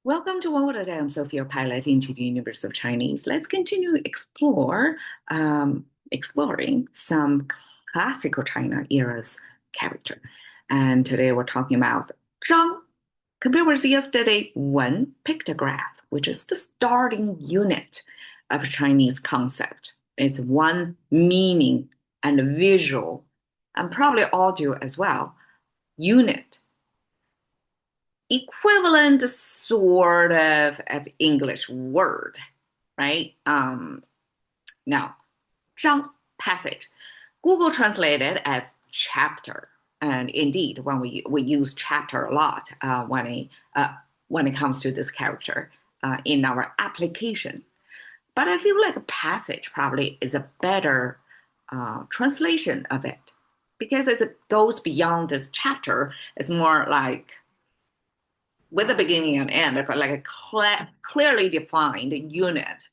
Welcome to OWAD. I'm Sophia, pilot into the universe of Chinese. Let's continue exploring some classical China era's character. And today we're talking about Zhang. Compared with yesterday, one pictograph, which is the starting unit of Chinese concept. It's one meaning and visual, and probably audio as well, unit equivalent sort of English word, right? Now, 章 passage. Google translated as chapter, and indeed, when we use chapter a lot when it comes to this character in our application. But I feel like a passage probably is a better translation of it because as it goes beyond this chapter, it's more like with a beginning and end, like a clearly defined unit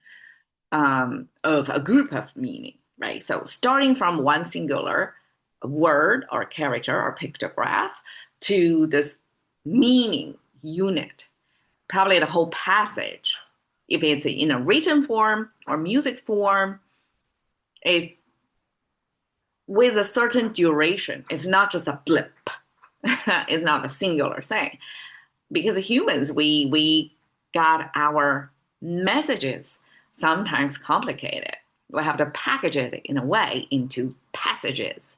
of a group of meaning, right? So starting from one singular word or character or pictograph to this meaning unit, probably the whole passage, if it's in a written form or music form, is with a certain duration. It's not just a blip. It's not a singular thing. Because humans, we got our messages sometimes complicated. We have to package it in a way into passages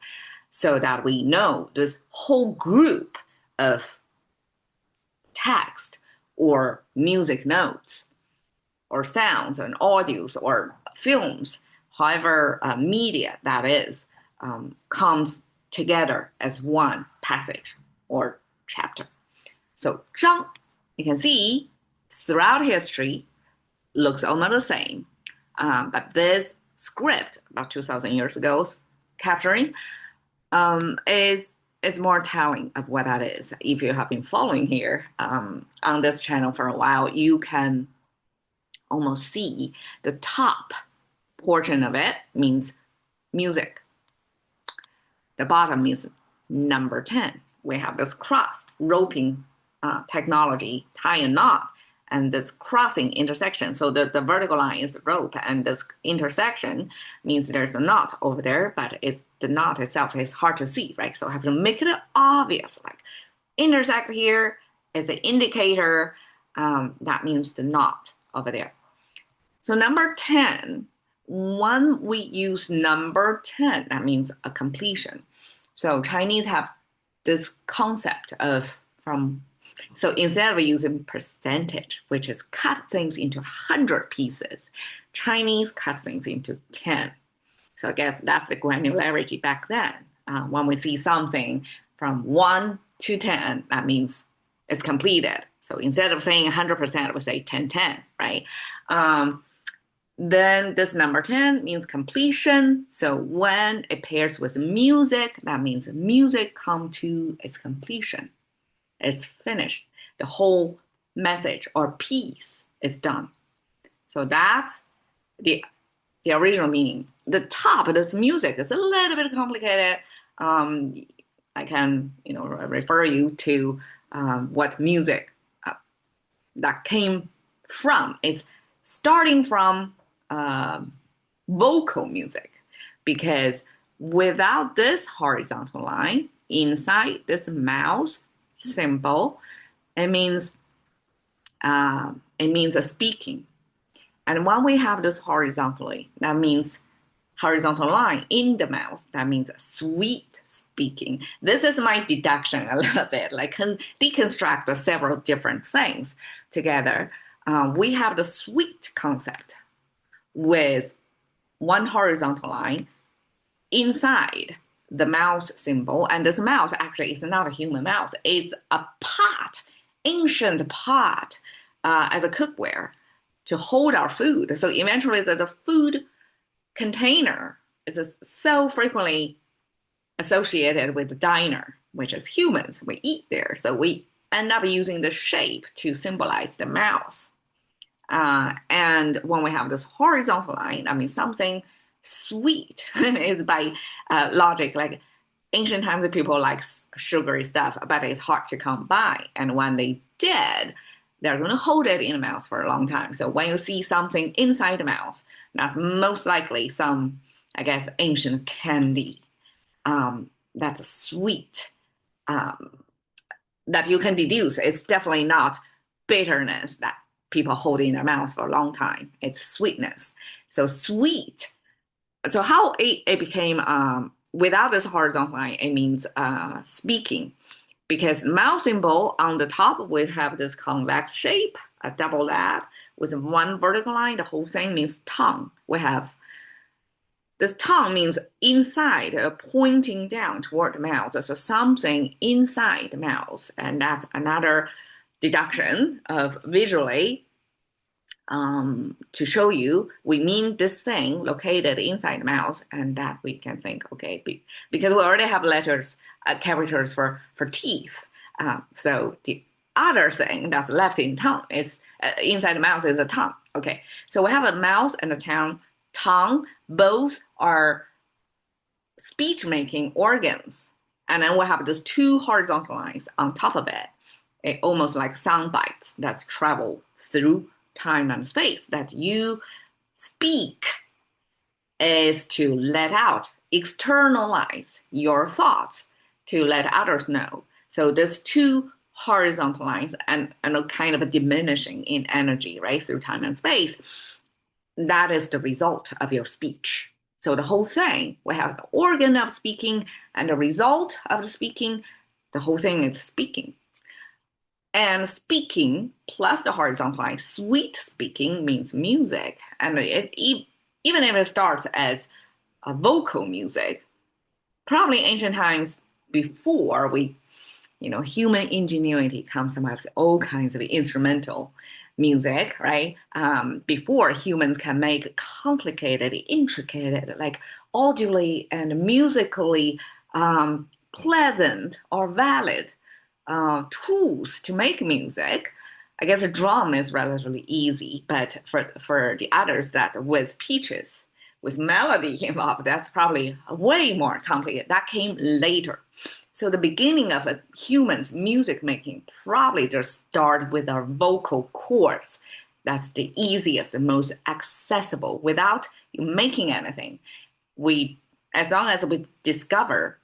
so that we know this whole group of text or music notes or sounds and audios or films, however media that is, comes together as one passage or chapter. So 章, you can see throughout history looks almost the same. But this script about 2,000 years ago capturing is more telling of what that is. If you have been following here on this channel for a while, you can almost see the top portion of it means music. The bottom means number 10. We have this cross roping technology, tie a knot, and this crossing intersection. So the vertical line is rope, and this intersection means there's a knot over there, but the knot itself is hard to see, right? So I have to make it obvious, like intersect here is an indicator. That means the knot over there. So number 10, when we use number 10, that means a completion. So Chinese have this concept of so instead of using percentage, which is cut things into 100 pieces, Chinese cut things into 10. So I guess that's the granularity back then. When we see something from 1 to 10, that means it's completed. So instead of saying 100%, we say 10-10, right? Then this number 10 means completion. So when it pairs with music, that means music come to its completion. It's finished. The whole message or piece is done. So that's the original meaning. The top of this music is a little bit complicated. I can refer you to what music that came from. It's starting from vocal music, because without this horizontal line inside this mouse symbol, it means a speaking. And when we have this horizontally, that means horizontal line in the mouse, that means sweet speaking. This is my deduction a little bit, like can deconstruct the several different things together. We have the sweet concept with one horizontal line inside the mouse symbol. And this mouse actually is not a human mouse. It's a pot, ancient pot as a cookware to hold our food. So eventually the food container is so frequently associated with the diner, which is humans. We eat there. So we end up using the shape to symbolize the mouse. And when we have this horizontal line, I mean something sweet is by logic, like ancient times the people like sugary stuff, but it's hard to come by. And when they did, they're going to hold it in the mouth for a long time. So when you see something inside the mouth, that's most likely some, I guess, ancient candy that's sweet that you can deduce. It's definitely not bitterness that people hold in their mouth for a long time. It's sweetness. So sweet. So how it became without this horizontal line, it means speaking, because mouth symbol on the top we have this convex shape, a double that with one vertical line. The whole thing means tongue. We have this tongue means inside, pointing down toward the mouth. So something inside the mouth, and that's another deduction of visually to show you we mean this thing located inside the mouth, and that we can think, okay, because we already have letters, characters for teeth. So the other thing that's left in tongue is inside the mouth is a tongue. Okay, so we have a mouth and a tongue. Both are speech making organs, and then we have these two horizontal lines on top of it, almost like sound bites that travel through time and space. That you speak is to let out, externalize your thoughts, to let others know. So there's two horizontal lines and a kind of a diminishing in energy, right, through time and space. That is the result of your speech. So the whole thing, we have the organ of speaking and the result of the speaking. The whole thing is speaking. And speaking plus the horizontal line, sweet speaking means music. And even if it starts as a vocal music, probably ancient times before human ingenuity comes up with all kinds of instrumental music, right? Before humans can make complicated, intricate, like audibly and musically pleasant or valid tools to make music. I guess a drum is relatively easy, but for the others that with pitches, with melody involved, that's probably way more complicated. That came later. So the beginning of a human's music making probably just start with our vocal cords. That's the easiest and most accessible without making anything. As long as we discover,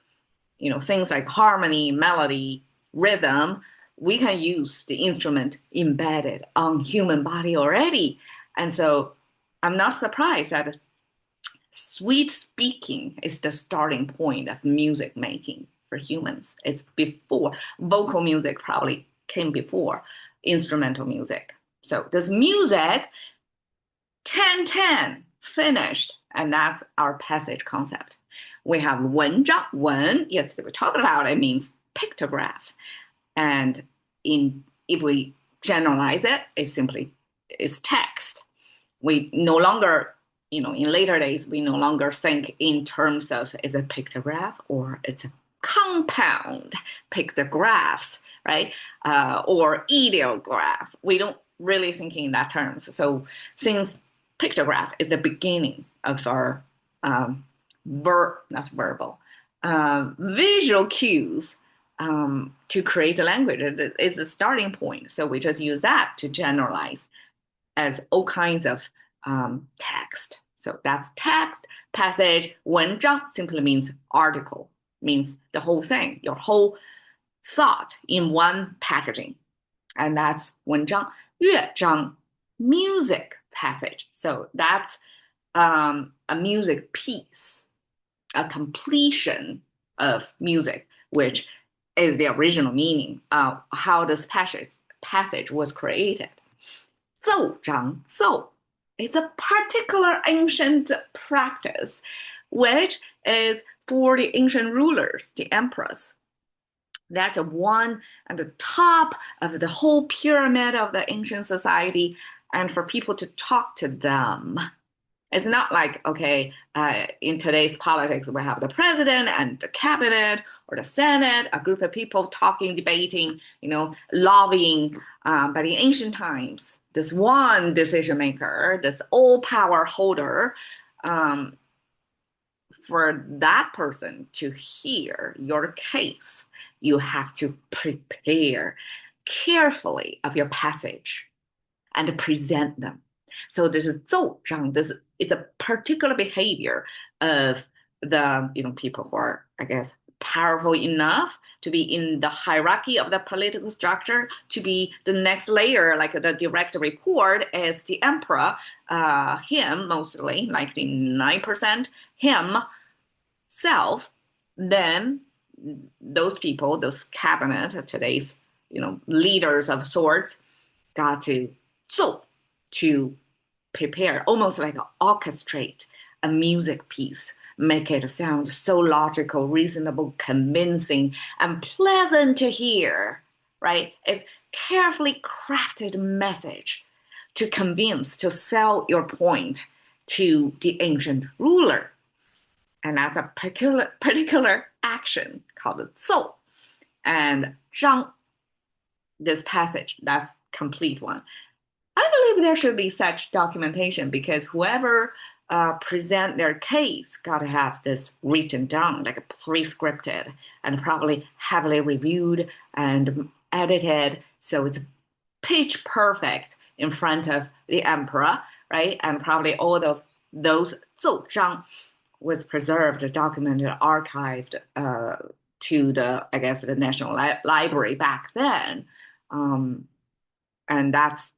things like harmony, melody, rhythm, we can use the instrument embedded on human body already. And so I'm not surprised that sweet speaking is the starting point of music making for humans. It's before vocal music probably came before instrumental music. So this music 10-10 finished, and that's our passage concept. We have 文章, 文, yes, we talked about it, means pictograph. And if we generalize it, it's text. We no longer, in later days, we no longer think in terms of is a pictograph or it's a compound pictographs, right? Or ideograph. We don't really think in that terms. So since pictograph is the beginning of our visual cues to create a language, it is the starting point. So we just use that to generalize as all kinds of text. So that's text, passage, 文章 simply means article, means the whole thing, your whole thought in one packaging. And that's 文章, 乐章, music passage. So that's a music piece, a completion of music, which is the original meaning of how this passage was created. 奏章, 奏. It's a particular ancient practice, which is for the ancient rulers, the emperors. That's one at the top of the whole pyramid of the ancient society, and for people to talk to them. It's not like, okay, in today's politics, we have the president and the cabinet or the Senate, a group of people talking, debating, lobbying. But in ancient times, this one decision maker, this all power holder, for that person to hear your case, you have to prepare carefully of your passage and present them. So this is 奏章. This is a particular behavior of the people who are, I guess, powerful enough to be in the hierarchy of the political structure, to be the next layer, like the direct report is the emperor, him mostly, like the 9%, himself, then those people, those cabinet, today's leaders of sorts, got to to prepare, almost like orchestrate a music piece, make it sound so logical, reasonable, convincing, and pleasant to hear, right? It's carefully crafted message to convince, to sell your point to the ancient ruler. And that's a particular action called 奏. And 章, this passage, that's complete one. I believe there should be such documentation because whoever present their case got to have this written down, like pre-scripted and probably heavily reviewed and edited, so it's pitch perfect in front of the emperor, right? And probably all of those 奏章 was preserved, documented, archived to the, I guess, the National Library back then, and that's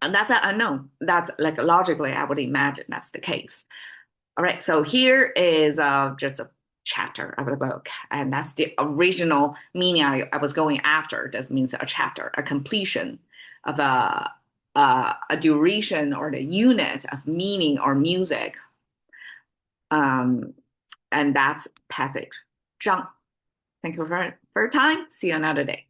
an unknown. That's like logically, I would imagine that's the case. All right, so here is just a chapter of the book, and that's the original meaning I was going after. This means a chapter, a completion of a duration or the unit of meaning or music, and that's passage. 章. Thank you for your time. See you another day.